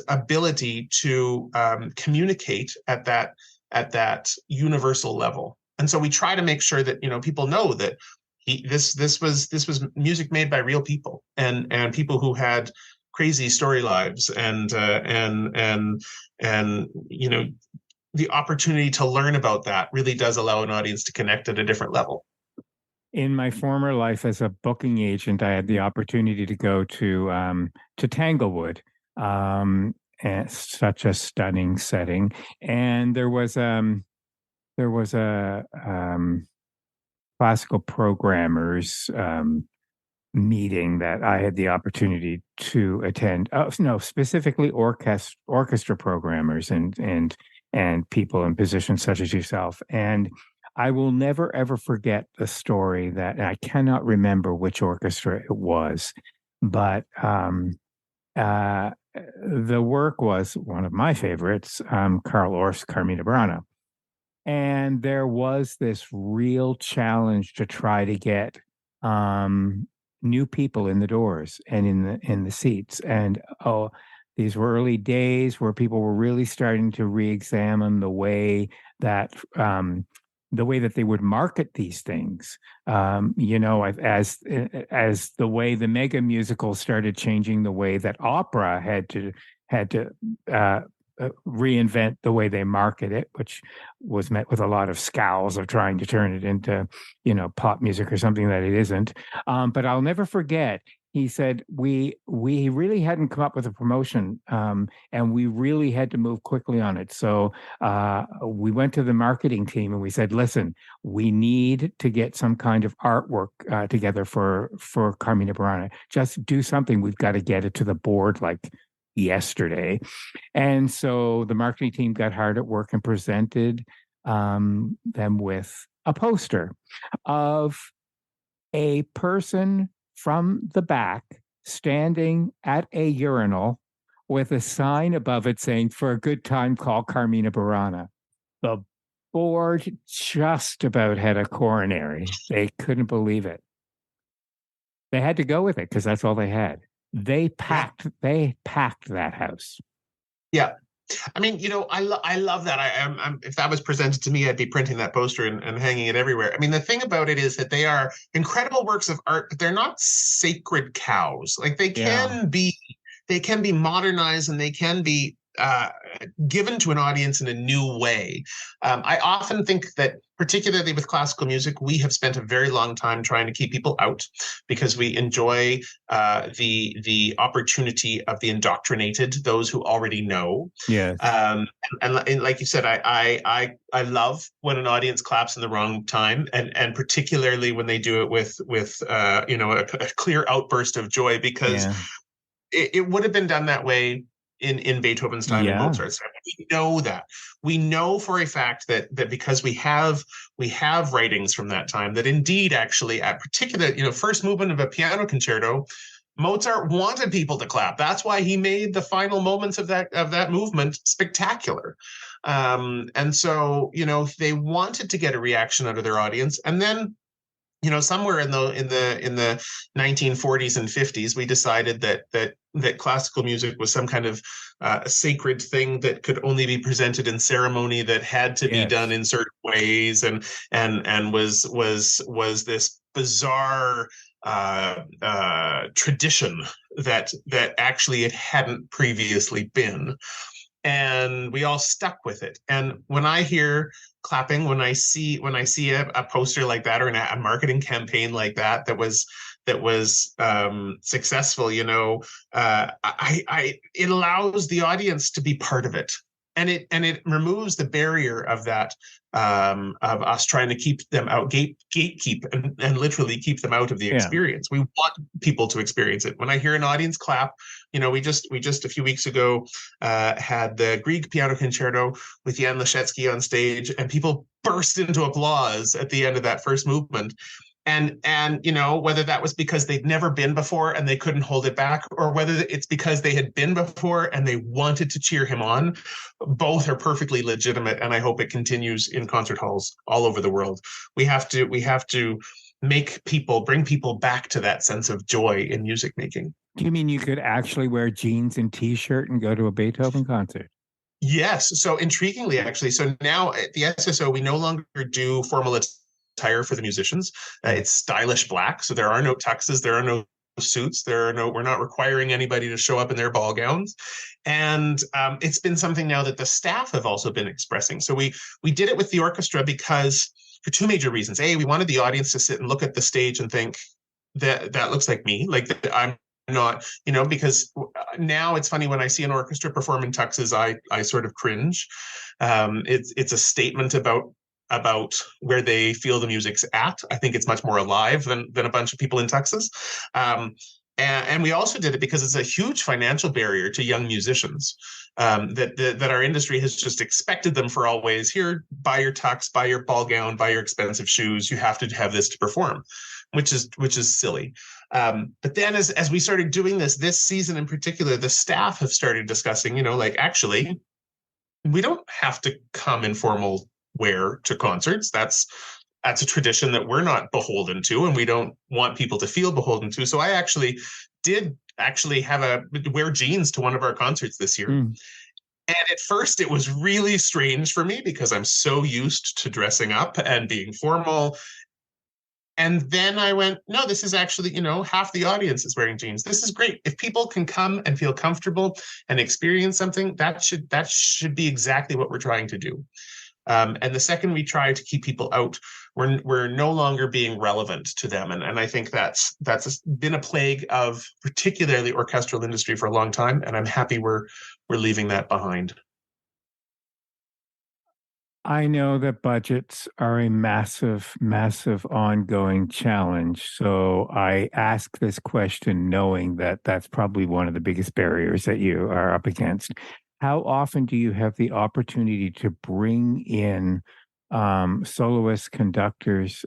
ability to communicate at that universal level. And so we try to make sure that people know that this was music made by real people and people who had crazy story lives and the opportunity to learn about that really does allow an audience to connect at a different level. In my former life as a booking agent, I had the opportunity to go to Tanglewood, and such a stunning setting. And there was a classical programmers meeting that I had the opportunity to attend. No, specifically orchestra programmers and people in positions such as yourself. And I will never ever forget the story that, and I cannot remember which orchestra it was, but the work was one of my favorites, Carl Orff's Carmina Burana. And there was this real challenge to try to get new people in the doors and in the seats. And these were early days where people were really starting to re-examine the way that they would market these things. As the way the mega musical started changing the way that opera had to reinvent the way they market it, which was met with a lot of scowls of trying to turn it into, pop music or something that it isn't. But I'll never forget, he said, we really hadn't come up with a promotion, and we really had to move quickly on it. So we went to the marketing team and we said, listen, we need to get some kind of artwork together for Carmina Burana. Just do something. We've got to get it to the board like yesterday. And so the marketing team got hard at work and presented them with a poster of a person from the back standing at a urinal with a sign above it saying, "For a good time, call Carmina Burana." The board just about had a coronary. They couldn't believe it. They had to go with it because that's all they had. They packed that house. Yeah. I mean, I love that. I'm if that was presented to me, I'd be printing that poster and hanging it everywhere. I mean, the thing about it is that they are incredible works of art, but they're not sacred cows. Like they can be modernized and they can be given to an audience in a new way. I often think that, particularly with classical music, we have spent a very long time trying to keep people out because we enjoy the opportunity of the indoctrinated, those who already know. Yes. And like you said, I love when an audience claps in the wrong time, and particularly when they do it with a clear outburst of joy, because it would have been done that way in Beethoven's time and Mozart's time. We know that. We know for a fact that because we have writings from that time that indeed actually at particular, first movement of a piano concerto, Mozart wanted people to clap. That's why he made the final moments of that movement spectacular. And so, they wanted to get a reaction out of their audience. And then somewhere in the 1940s and 50s, we decided that classical music was some kind of sacred thing that could only be presented in ceremony, that had to be done in certain ways, and was this bizarre tradition that actually it hadn't previously been. And we all stuck with it. And when I hear clapping, when I see a poster like that or a marketing campaign like that was successful, it allows the audience to be part of it, and it removes the barrier of that, of us trying to keep them out, gatekeep and literally keep them out of the experience. We want people to experience it. When I hear an audience clap, we just a few weeks ago had the Grieg Piano Concerto with Jan Leschetski on stage, and people burst into applause at the end of that first movement. And whether that was because they'd never been before and they couldn't hold it back, or whether it's because they had been before and they wanted to cheer him on, both are perfectly legitimate, and I hope it continues in concert halls all over the world. We have to bring people back to that sense of joy in music making. Do you mean you could actually wear jeans and t-shirt and go to a Beethoven concert? Yes. So intriguingly, actually, so now at the SSO, we no longer do formal attire for the musicians. It's stylish black. So there are no tuxes, there are no suits, we're not requiring anybody to show up in their ball gowns. And it's been something now that the staff have also been expressing. So we did it with the orchestra because for two major reasons. A, we wanted the audience to sit and look at the stage and think that looks like me, like I'm not, because now it's funny when I see an orchestra perform in tuxes, I sort of cringe. It's a statement about where they feel the music's at. I think it's much more alive than a bunch of people in tuxes. And we also did it because it's a huge financial barrier to young musicians, that our industry has just expected them for always. Here, buy your tux, buy your ball gown, buy your expensive shoes. You have to have this to perform, which is silly. But then as we started doing this season in particular, the staff have started discussing, actually, we don't have to come in formal wear to concerts. That's a tradition that we're not beholden to, and we don't want people to feel beholden to. So I actually did wear jeans to one of our concerts this year. And at first it was really strange for me because I'm so used to dressing up and being formal. And then I went, no, this is actually, half the audience is wearing jeans. This is great. If people can come and feel comfortable and experience something, that should be exactly what we're trying to do. And the second we try to keep people out, we're no longer being relevant to them. And I think that's been a plague of particularly orchestral industry for a long time. And I'm happy we're leaving that behind. I know that budgets are a massive, massive ongoing challenge. So I ask this question knowing that that's probably one of the biggest barriers that you are up against. How often do you have the opportunity to bring in soloist conductors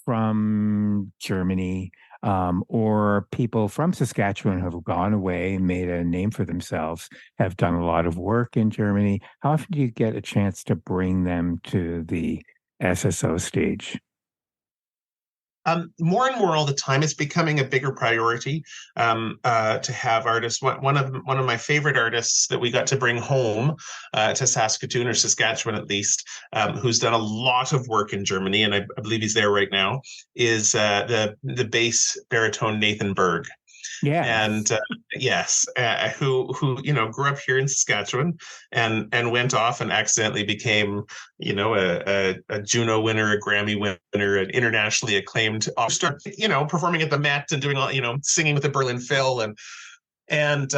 from Germany or people from Saskatchewan who have gone away and made a name for themselves, have done a lot of work in Germany? How often do you get a chance to bring them to the SSO stage? More and more all the time, it's becoming a bigger priority to have artists. One of my favorite artists that we got to bring home to Saskatoon, or Saskatchewan at least, who's done a lot of work in Germany, and I believe he's there right now, is the bass baritone Nathan Berg. Yeah. And yes, who grew up here in Saskatchewan and went off and accidentally became a Juno winner, a Grammy winner, an internationally acclaimed star, performing at the Met and doing all, singing with the Berlin Phil, and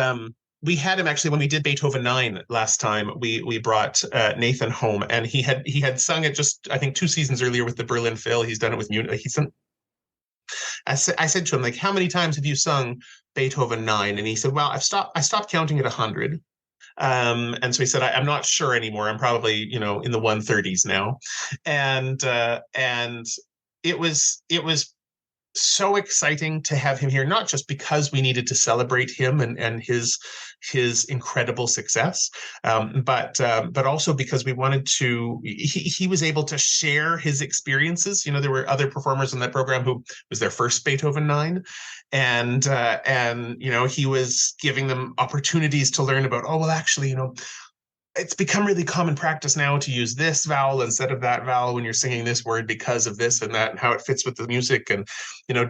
we had him actually when we did Beethoven 9 last time. We brought Nathan home, and he had sung it just, I think, 2 seasons earlier with the Berlin Phil. He's done it with Munich. I said to him, like, how many times have you sung Beethoven 9? And he said, well, I stopped counting at 100. And so he said, I'm not sure anymore. I'm probably, in the 130s now. And it was so exciting to have him here, not just because we needed to celebrate him and his incredible success, but also because we wanted to. He was able to share his experiences. There were other performers in that program who was their first Beethoven 9, and he was giving them opportunities to learn about. Oh well, actually, it's become really common practice now to use this vowel instead of that vowel when you're singing this word because of this and that and how it fits with the music. And,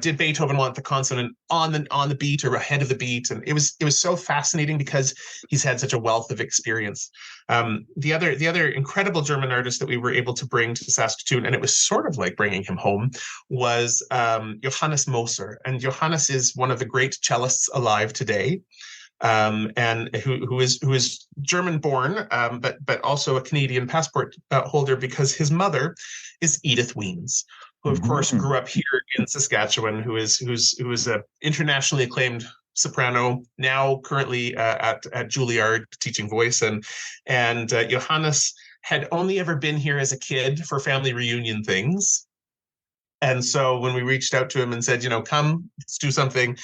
did Beethoven want the consonant on the beat or ahead of the beat? And it was so fascinating because he's had such a wealth of experience. The other incredible German artist that we were able to bring to Saskatoon, and it was sort of like bringing him home, was Johannes Moser. And Johannes is one of the great cellists alive today. And who is German born, but also a Canadian passport holder because his mother is Edith Weens, who of course grew up here in Saskatchewan, who's an internationally acclaimed soprano, now currently at Juilliard teaching voice, and Johannes had only ever been here as a kid for family reunion things. And so when we reached out to him and said, come, let's do something,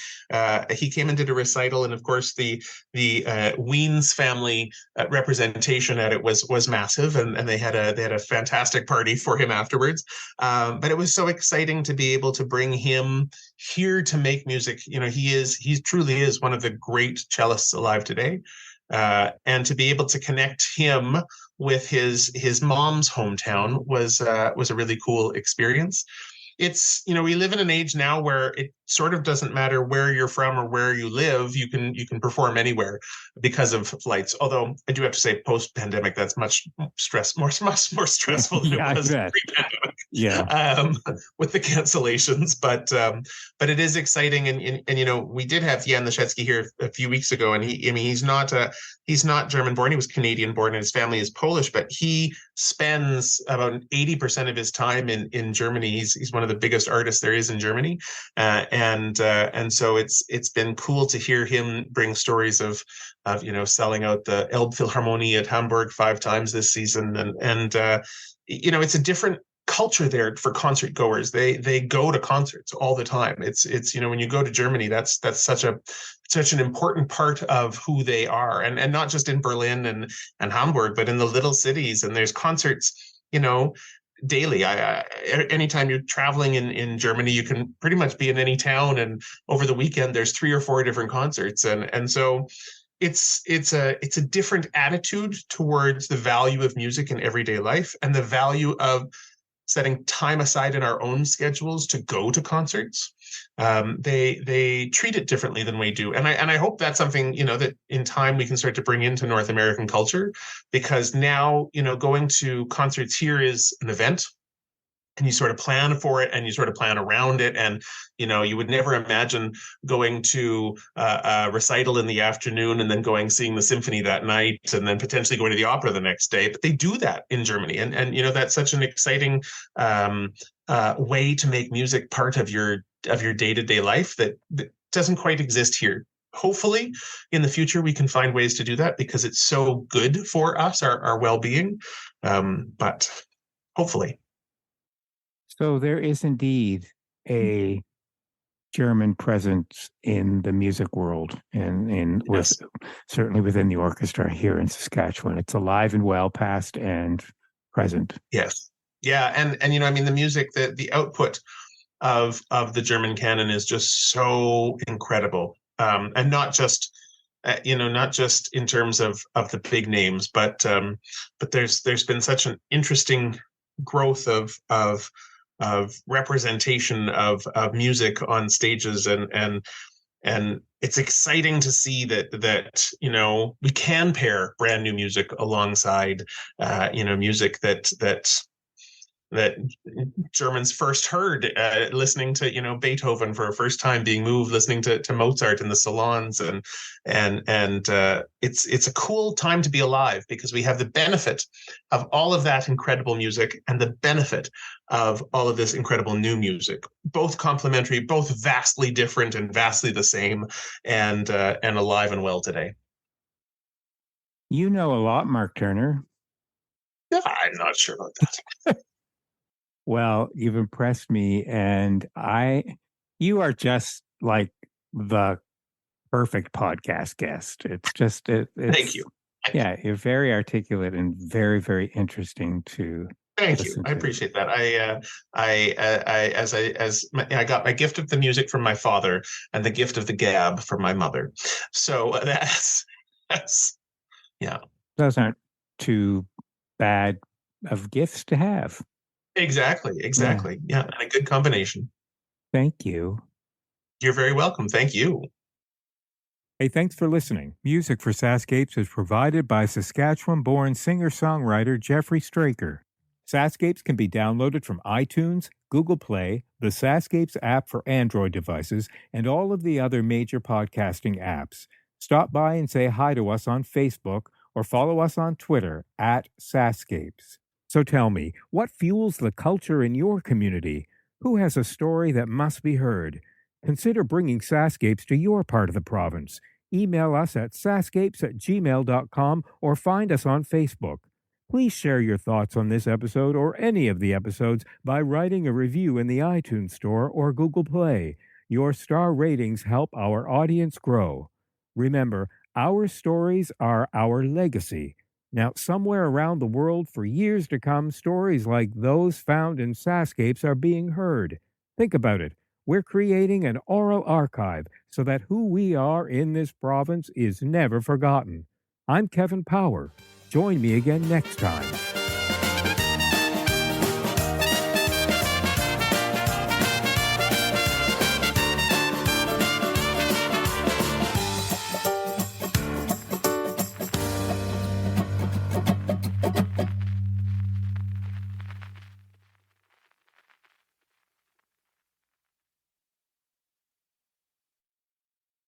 he came and did a recital. And of course, the Weens family representation at it was massive, and they had a fantastic party for him afterwards. But it was so exciting to be able to bring him here to make music. He truly is one of the great cellists alive today. And to be able to connect him with his mom's hometown was a really cool experience. It's, we live in an age now where it sort of doesn't matter where you're from or where you live. You can perform anywhere because of flights. Although I do have to say, post pandemic, that's much more stressful than it was pre-pandemic. Yeah. With the cancellations, but it is exciting. And we did have Jan Leszecki here a few weeks ago, and he's not German born. He was Canadian born, and his family is Polish, but he spends about 80% of his time in Germany. He's one of the biggest artists there is in Germany. And so it's been cool to hear him bring stories of selling out the Elbphilharmonie at Hamburg 5 times this season, and it's a different culture there for concert goers. They go to concerts all the time. It's when you go to Germany, that's such an important part of who they are, and not just in Berlin and Hamburg, but in the little cities. And there's concerts, daily. Anytime you're traveling in Germany, you can pretty much be in any town, and over the weekend there's 3 or 4 different concerts, and so it's a different attitude towards the value of music in everyday life, and the value of setting time aside in our own schedules to go to concerts. They treat it differently than we do, and I hope that's something that in time we can start to bring into North American culture, because now going to concerts here is an event, and you sort of plan for it and you sort of plan around it. And, you would never imagine going to a recital in the afternoon and then seeing the symphony that night and then potentially going to the opera the next day. But they do that in Germany. And that's such an exciting way to make music part of your day-to-day life that doesn't quite exist here. Hopefully in the future, we can find ways to do that because it's so good for us, our well-being. But hopefully. So there is indeed a German presence in the music world, and certainly within the orchestra here in Saskatchewan. It's alive and well, past and present. Yes. Yeah. And the music, the output of the German canon is just so incredible. And not just in terms of the big names, but there's been such an interesting growth of representation of music on stages, and it's exciting to see that we can pair brand new music alongside music that Germans first heard listening to Beethoven for a first time, being moved listening to Mozart in the salons, and it's a cool time to be alive, because we have the benefit of all of that incredible music and the benefit of all of this incredible new music, both complementary, both vastly different and vastly the same, and alive and well today. You know a lot, Mark Turner. Yeah, I'm not sure about that. Well, you've impressed me, and you are just like the perfect podcast guest. It's just, Thank you. Yeah, you're very articulate and very, very interesting to. Thank you. I appreciate that. I got my gift of the music from my father and the gift of the gab from my mother. So that's yeah. Those aren't too bad of gifts to have. Exactly. Yeah, and a good combination. Thank you. You're very welcome. Thank you. Hey, thanks for listening. Music for SaskScapes is provided by Saskatchewan-born singer-songwriter Jeffrey Straker. SaskScapes can be downloaded from iTunes, Google Play, the SaskScapes app for Android devices, and all of the other major podcasting apps. Stop by and say hi to us on Facebook or follow us on Twitter @SaskScapes. So tell me, what fuels the culture in your community? Who has a story that must be heard? Consider bringing SaskScapes to your part of the province. Email us at saskapes@gmail.com or find us on Facebook. Please share your thoughts on this episode or any of the episodes by writing a review in the iTunes Store or Google Play. Your star ratings help our audience grow. Remember, our stories are our legacy. Now, somewhere around the world for years to come, stories like those found in SaskScapes are being heard. Think about it. We're creating an oral archive so that who we are in this province is never forgotten. I'm Kevin Power. Join me again next time.